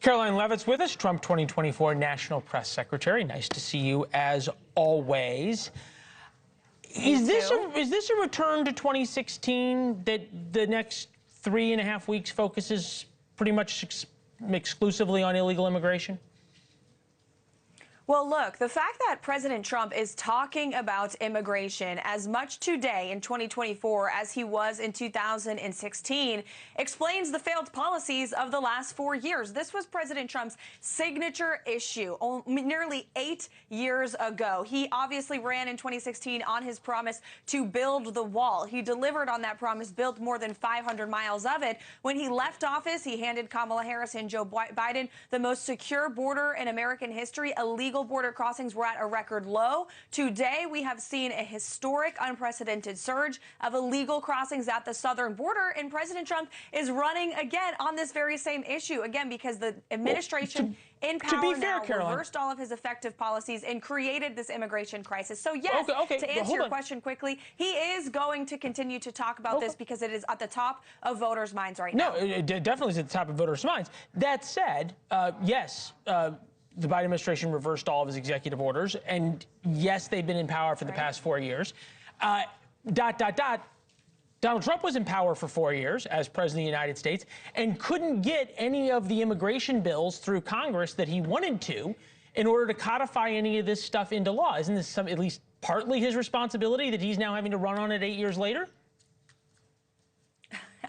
Karoline Leavitt's with us, Trump 2024 National Press Secretary. Nice to see you as always. Is this a return to 2016 that the next 3.5 weeks focuses pretty much exclusively on illegal immigration? Well, look, the fact that President Trump is talking about immigration as much today in 2024 as he was in 2016 explains the failed policies of the last 4 years. This was President Trump's signature issue nearly 8 years ago. He obviously ran in 2016 on his promise to build the wall. He delivered on that promise, built more than 500 miles of it. When he left office, he handed Kamala Harris and Joe Biden the most secure border in American history. Illegal border crossings were at a record low. Today, we have seen a historic, unprecedented surge of illegal crossings at the southern border, and President Trump is running again on this very same issue, again, because the administration in power now reversed all of his effective policies and created this immigration crisis. So yes, to answer your question quickly, he is going to continue to talk about this because it is at the top of voters' minds right now. No, it definitely is at the top of voters' minds. That said, yes, the Biden administration reversed all of his executive orders, and yes, they've been in power for the past 4 years. Donald Trump was in power for 4 years as president of the United States and couldn't get any of the immigration bills through Congress that he wanted to in order to codify any of this stuff into law. Isn't this at least partly his responsibility that he's now having to run on it 8 years later?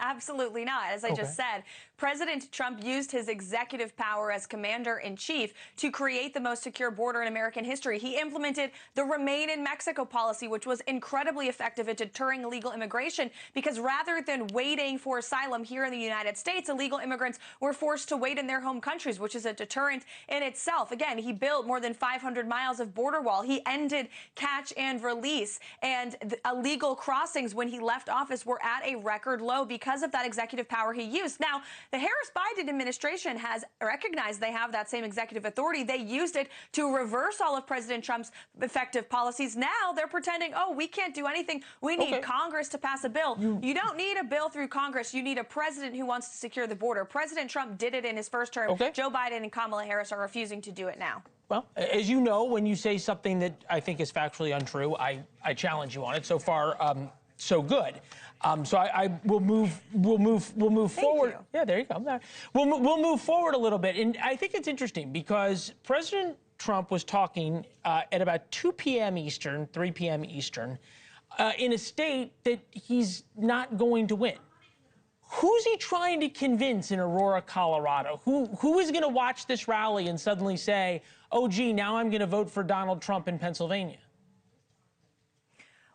Absolutely not. As I just said, President Trump used his executive power as commander-in-chief to create the most secure border in American history. He implemented the Remain in Mexico policy, which was incredibly effective at deterring illegal immigration because rather than waiting for asylum here in the United States, illegal immigrants were forced to wait in their home countries, which is a deterrent in itself. Again, he built more than 500 miles of border wall. He ended catch and release, and the illegal crossings when he left office were at a record low because of that executive power he used. Now, the Harris-Biden administration has recognized they have that same executive authority. They used it to reverse all of President Trump's effective policies. Now they're pretending, oh, we can't do anything. We need Congress to pass a bill. You don't need a bill through Congress. You need a president who wants to secure the border. President Trump did it in his first term. Joe Biden and Kamala Harris are refusing to do it now. Well, as you know, when you say something that I think is factually untrue, I challenge you on it. So far, so good. So we'll move forward. Yeah, there you go. We'll move forward a little bit, and I think it's interesting because President Trump was talking at about 2 p.m. Eastern, 3 p.m. Eastern, in a state that he's not going to win. Who's he trying to convince in Aurora, Colorado? Who is going to watch this rally and suddenly say, "Oh, gee, now I'm going to vote for Donald Trump in Pennsylvania"?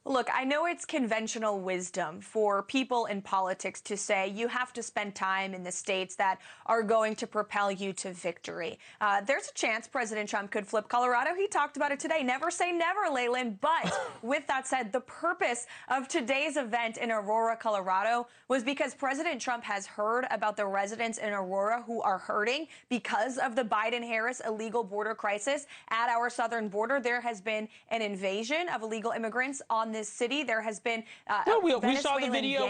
Look, I know it's conventional wisdom for people in politics to say you have to spend time in the states that are going to propel you to victory. There's a chance President Trump could flip Colorado. He talked about it today. Never say never, Leland. But with that said, the purpose of today's event in Aurora, Colorado was because President Trump has heard about the residents in Aurora who are hurting because of the Biden-Harris illegal border crisis at our southern border. There has been an invasion of illegal immigrants on this city. There has been we saw the video.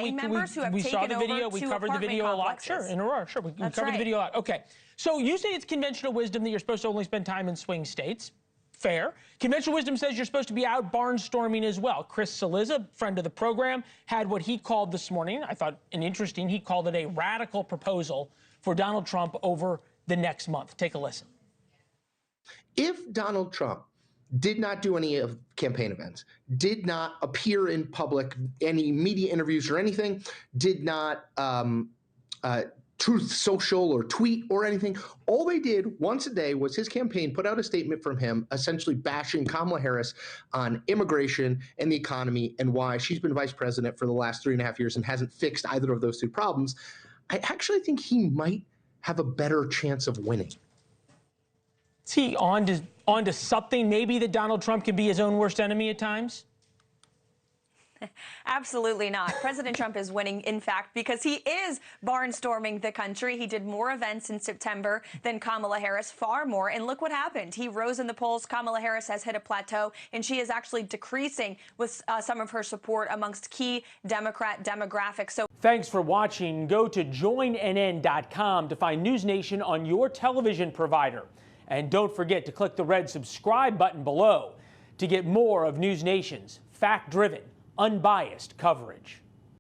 We covered the video a lot. Sure, in Aurora. Sure, we covered the video a lot. Okay, so you say it's conventional wisdom that you're supposed to only spend time in swing states. Fair. Conventional wisdom says you're supposed to be out barnstorming as well. Chris Cillizza, friend of the program, had what he called this morning, I thought interesting, he called it a radical proposal for Donald Trump over the next month. Take a listen. If Donald Trump did not do any of campaign events, did not appear in public, any media interviews or anything, did not Truth Social or tweet or anything. All they did once a day was his campaign put out a statement from him essentially bashing Kamala Harris on immigration and the economy and why she's been vice president for the last 3.5 years and hasn't fixed either of those two problems. I actually think he might have a better chance of winning. Is he on to something maybe that Donald Trump could be his own worst enemy at times? Absolutely not. President Trump is winning, in fact, because he is barnstorming the country. He did more events in September than Kamala Harris, far more. And look what happened. He rose in the polls. Kamala Harris has hit a plateau, and she is actually decreasing with some of her support amongst key Democrat demographics. So thanks for watching. Go to joinnn.com to find NewsNation on your television provider. And don't forget to click the red subscribe button below to get more of NewsNation's fact-driven, unbiased coverage.